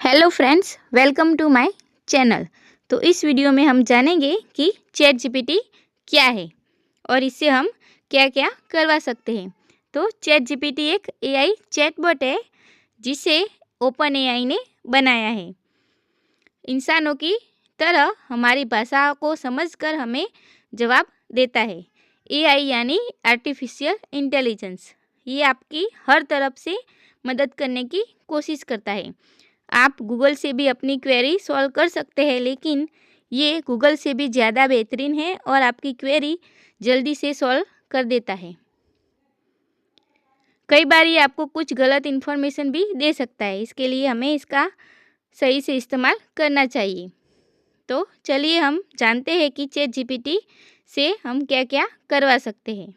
Hello friends, welcome to my channel. तो इस video में हम जानेंगे कि चैट जीपीटी क्या है और इससे हम क्या क्या करवा सकते हैं। तो चैट जीपीटी एक एआई चैटबॉट है जिसे ओपन एआई ने बनाया है। इंसानों की तरह हमारी भाषा को समझकर हमें जवाब देता है। एआई यानी आर्टिफिशियल इंटेलिजेंस। ये आपकी हर तरफ से मदद करने की कोशिश करता है। आप गूगल से भी अपनी क्वेरी सॉल्व कर सकते हैं, लेकिन ये गूगल से भी ज़्यादा बेहतरीन है और आपकी क्वेरी जल्दी से सॉल्व कर देता है। कई बार ये आपको कुछ गलत इन्फॉर्मेशन भी दे सकता है, इसके लिए हमें इसका सही से इस्तेमाल करना चाहिए। तो चलिए हम जानते हैं कि चैट जीपीटी से हम क्या क्या करवा सकते हैं।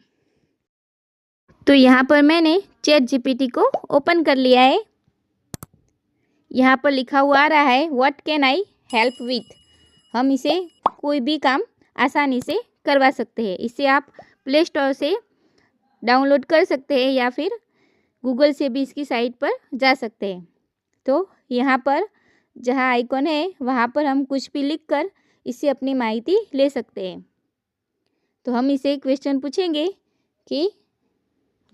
तो यहाँ पर मैंने चैट जीपीटी को ओपन कर लिया है। यहाँ पर लिखा हुआ आ रहा है what can I help with. हम इसे कोई भी काम आसानी से करवा सकते हैं। इसे आप प्ले स्टोर से डाउनलोड कर सकते हैं या फिर गूगल से भी इसकी साइट पर जा सकते हैं। तो यहाँ पर जहाँ आइकॉन है वहाँ पर हम कुछ भी लिखकर इससे अपनी माहिती ले सकते हैं। तो हम इसे क्वेश्चन पूछेंगे कि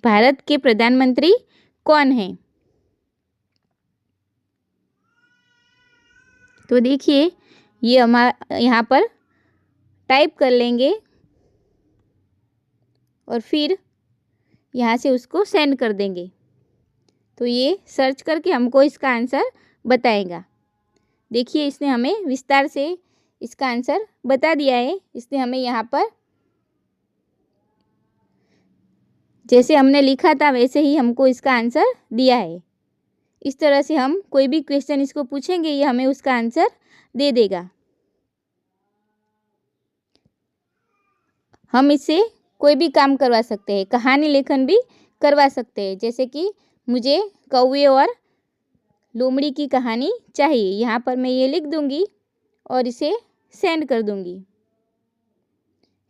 भारत के प्रधानमंत्री कौन हैं। तो देखिए ये हमारा यहाँ पर टाइप कर लेंगे और फिर यहाँ से उसको सेंड कर देंगे। तो ये सर्च करके हमको इसका आंसर बताएगा। देखिए इसने हमें विस्तार से इसका आंसर बता दिया है। इसने हमें यहाँ पर जैसे हमने लिखा था वैसे ही हमको इसका आंसर दिया है। इस तरह से हम कोई भी क्वेश्चन इसको पूछेंगे ये हमें उसका आंसर दे देगा। हम इससे कोई भी काम करवा सकते हैं, कहानी लेखन भी करवा सकते हैं। जैसे कि मुझे कौवे और लोमड़ी की कहानी चाहिए, यहाँ पर मैं ये लिख दूंगी और इसे सेंड कर दूंगी।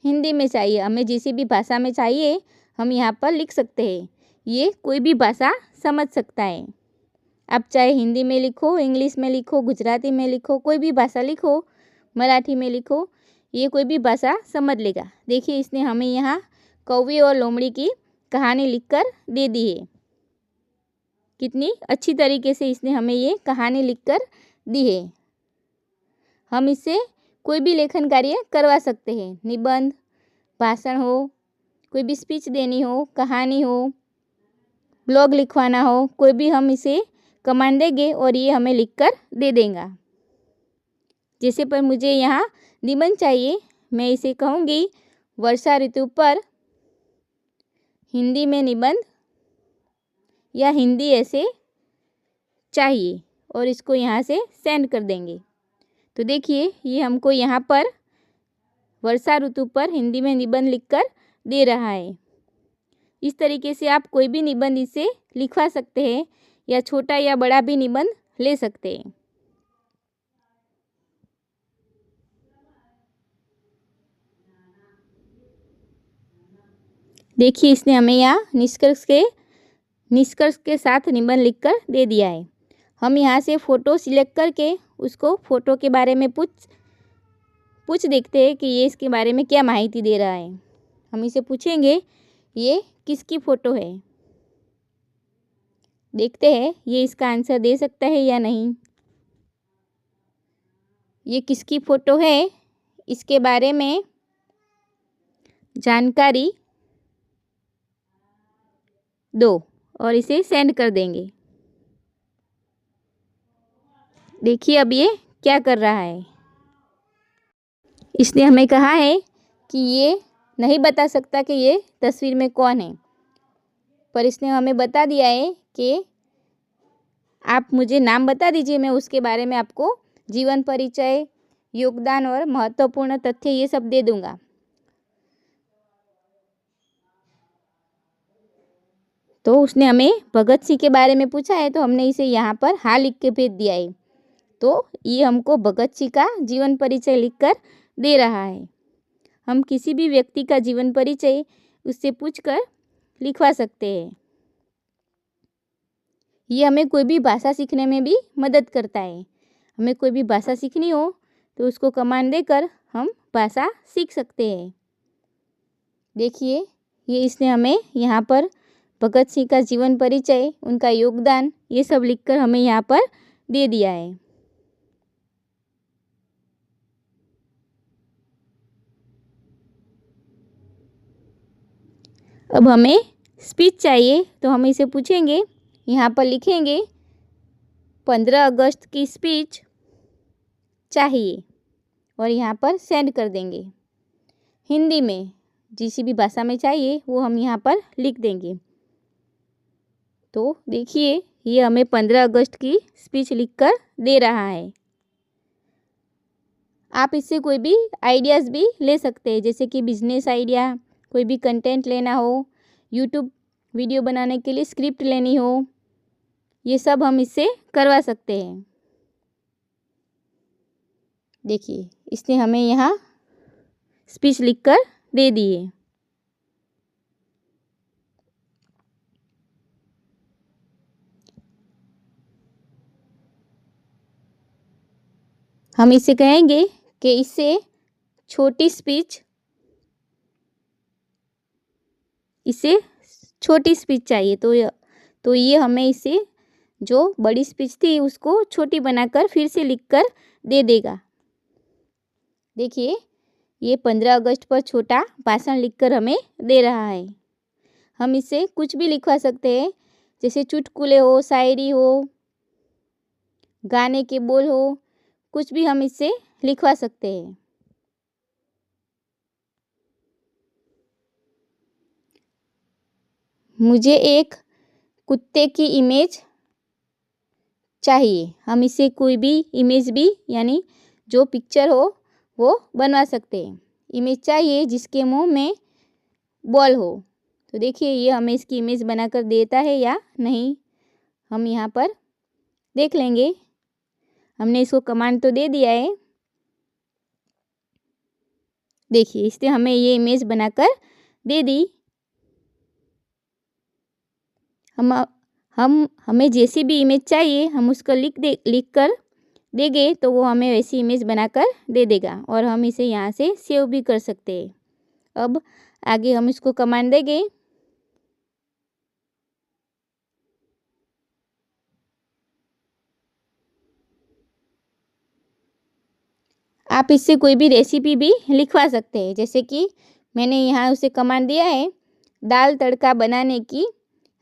हिंदी में चाहिए, हमें जिस भी भाषा में चाहिए हम यहाँ पर लिख सकते हैं। ये कोई भी भाषा समझ सकता है। आप चाहे हिंदी में लिखो, इंग्लिश में लिखो, गुजराती में लिखो, कोई भी भाषा लिखो, मराठी में लिखो, ये कोई भी भाषा समझ लेगा। देखिए इसने हमें यहाँ कौवे और लोमड़ी की कहानी लिखकर दे दी है। कितनी अच्छी तरीके से इसने हमें ये कहानी लिखकर दी है। हम इससे कोई भी लेखन कार्य करवा सकते हैं। निबंध, भाषण हो, कोई भी स्पीच देनी हो, कहानी हो, ब्लॉग लिखवाना हो, कोई भी हम इसे कमांड देंगे और ये हमें लिखकर दे देगा। जैसे पर मुझे यहाँ निबंध चाहिए, मैं इसे कहूँगी वर्षा ऋतु पर हिंदी में निबंध या हिंदी ऐसे चाहिए और इसको यहाँ से सेंड कर देंगे। तो देखिए ये हमको यहाँ पर वर्षा ऋतु पर हिंदी में निबंध लिखकर दे रहा है। इस तरीके से आप कोई भी निबंध इसे लिखवा सकते हैं या छोटा या बड़ा भी निबंध ले सकते हैं। देखिए इसने हमें यहाँ निष्कर्ष के साथ निबंध लिखकर दे दिया है। हम यहाँ से फ़ोटो सिलेक्ट करके उसको फ़ोटो के बारे में पूछ देखते हैं कि ये इसके बारे में क्या माहिती दे रहा है। हम इसे पूछेंगे ये किसकी फ़ोटो है। देखते हैं ये इसका आंसर दे सकता है या नहीं। ये किसकी फ़ोटो है इसके बारे में जानकारी दो और इसे सेंड कर देंगे। देखिए अब ये क्या कर रहा है। इसने हमें कहा है कि ये नहीं बता सकता कि ये तस्वीर में कौन है, पर इसने हमें बता दिया है कि आप मुझे नाम बता दीजिए, मैं उसके बारे में आपको जीवन परिचय, योगदान और महत्वपूर्ण तथ्य ये सब दे दूंगा। तो उसने हमें भगत सिंह के बारे में पूछा है, तो हमने इसे यहाँ पर हाँ लिख के भेज दिया है। तो ये हमको भगत सिंह का जीवन परिचय लिखकर दे रहा है। हम किसी भी व्यक्ति का जीवन परिचय उससे पूछकर लिखवा सकते हैं। ये हमें कोई भी भाषा सीखने में भी मदद करता है। हमें कोई भी भाषा सीखनी हो तो उसको कमांड देकर हम भाषा सीख सकते हैं। देखिए, ये इसने हमें यहाँ पर भगत सिंह का जीवन परिचय, उनका योगदान, ये सब लिखकर हमें यहाँ पर दे दिया है। अब हमें स्पीच चाहिए तो हम इसे पूछेंगे, यहाँ पर लिखेंगे 15 अगस्त की स्पीच चाहिए और यहाँ पर सेंड कर देंगे। हिंदी में जिस भी भाषा में चाहिए वो हम यहाँ पर लिख देंगे। तो देखिए, ये हमें 15 अगस्त की स्पीच लिखकर दे रहा है। आप इससे कोई भी आइडियाज़ भी ले सकते हैं, जैसे कि बिजनेस आइडिया, कोई भी कंटेंट लेना हो, यूट्यूब वीडियो बनाने के लिए स्क्रिप्ट लेनी हो, ये सब हम इससे करवा सकते हैं। देखिए, इसने हमें यहाँ स्पीच लिखकर दे दी है। हम इसे कहेंगे कि इससे छोटी स्पीच चाहिए, तो ये हमें इसे जो बड़ी स्पीच थी उसको छोटी बनाकर फिर से लिखकर दे देगा। देखिए, ये 15 अगस्त पर छोटा भाषण लिखकर हमें दे रहा है। हम इसे कुछ भी लिखवा सकते हैं, जैसे चुटकुले हो, शायरी हो, गाने के बोल हो, कुछ भी हम इससे लिखवा सकते हैं। मुझे एक कुत्ते की इमेज चाहिए। हम इसे कोई भी इमेज भी, यानी जो पिक्चर हो वो बनवा सकते हैं। इमेज चाहिए जिसके मुंह में बॉल हो। तो देखिए, ये हमें इसकी इमेज बनाकर देता है या नहीं, हम यहाँ पर देख लेंगे। हमने इसको कमांड तो दे दिया है। देखिए, इसने हमें ये इमेज बनाकर दे दी। हमें जैसी भी इमेज चाहिए हम उसको लिख कर देंगे तो वो हमें वैसी इमेज बनाकर दे देगा और हम इसे यहाँ से सेव भी कर सकते हैं। अब आगे हम इसको कमांड देंगे। आप इससे कोई भी रेसिपी भी लिखवा सकते हैं, जैसे कि मैंने यहाँ उसे कमांड दिया है, दाल तड़का बनाने की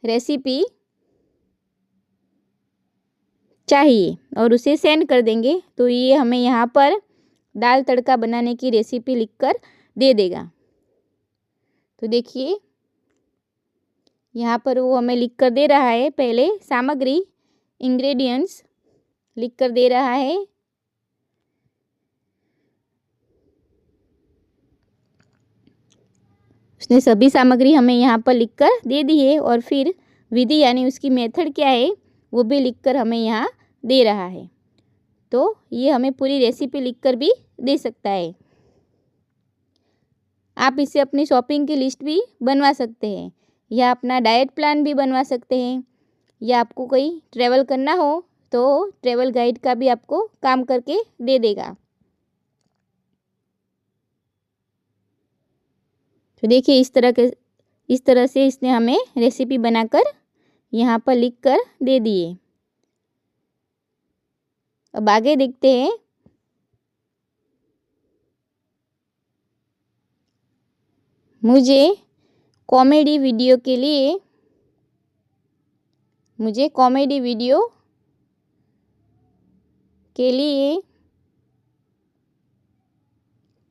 रेसिपी चाहिए और उसे सेंड कर देंगे तो ये हमें यहाँ पर दाल तड़का बनाने की रेसिपी लिखकर दे देगा। तो देखिए, यहाँ पर वो हमें लिख कर दे रहा है। पहले सामग्री, इंग्रेडिएंट्स लिख कर दे रहा है। उसने सभी सामग्री हमें यहाँ पर लिख कर दे दी है और फिर विधि यानी उसकी मेथड क्या है वो भी लिख कर हमें यहाँ दे रहा है। तो ये हमें पूरी रेसिपी लिख कर भी दे सकता है। आप इससे अपनी शॉपिंग की लिस्ट भी बनवा सकते हैं या अपना डाइट प्लान भी बनवा सकते हैं, या आपको कोई ट्रैवल करना हो तो ट्रैवल गाइड का भी आपको काम करके दे देगा। तो देखिए, इस तरह से इसने हमें रेसिपी बनाकर यहाँ पर लिख कर दे दिए। अब आगे देखते हैं। मुझे कॉमेडी वीडियो के लिए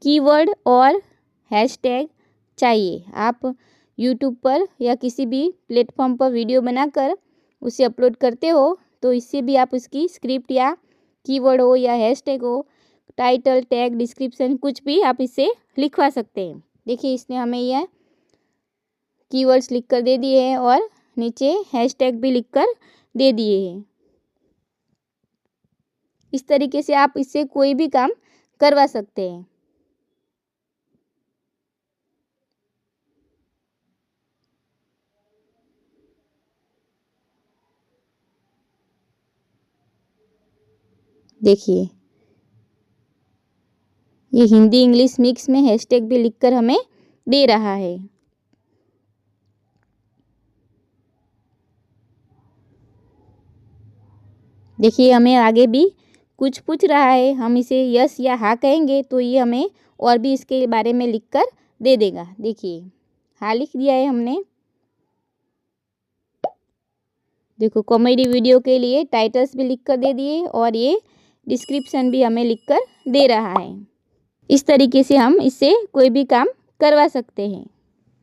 कीवर्ड और हैशटैग चाहिए। आप यूट्यूब पर या किसी भी प्लेटफॉर्म पर वीडियो बनाकर उसे अपलोड करते हो तो इससे भी आप उसकी स्क्रिप्ट या कीवर्ड हो या हैशटैग हो, टाइटल, टैग, डिस्क्रिप्शन, कुछ भी आप इसे लिखवा सकते हैं। देखिए, इसने हमें यह कीवर्ड्स लिख कर दे दिए हैं और नीचे हैशटैग भी लिख कर दे दिए हैं। इस तरीके से आप इससे कोई भी काम करवा सकते हैं। देखिए ये हिंदी इंग्लिश मिक्स में हैशटैग भी लिखकर हमें दे रहा है। देखिए हमें आगे भी कुछ पूछ रहा है, हम इसे यस या हाँ कहेंगे तो ये हमें और भी इसके बारे में लिखकर दे देगा। देखिए हाँ लिख दिया है हमने। देखो कॉमेडी वीडियो के लिए टाइटल्स भी लिखकर दे दिए और ये डिस्क्रिप्शन भी हमें लिखकर दे रहा है। इस तरीके से हम इससे कोई भी काम करवा सकते हैं।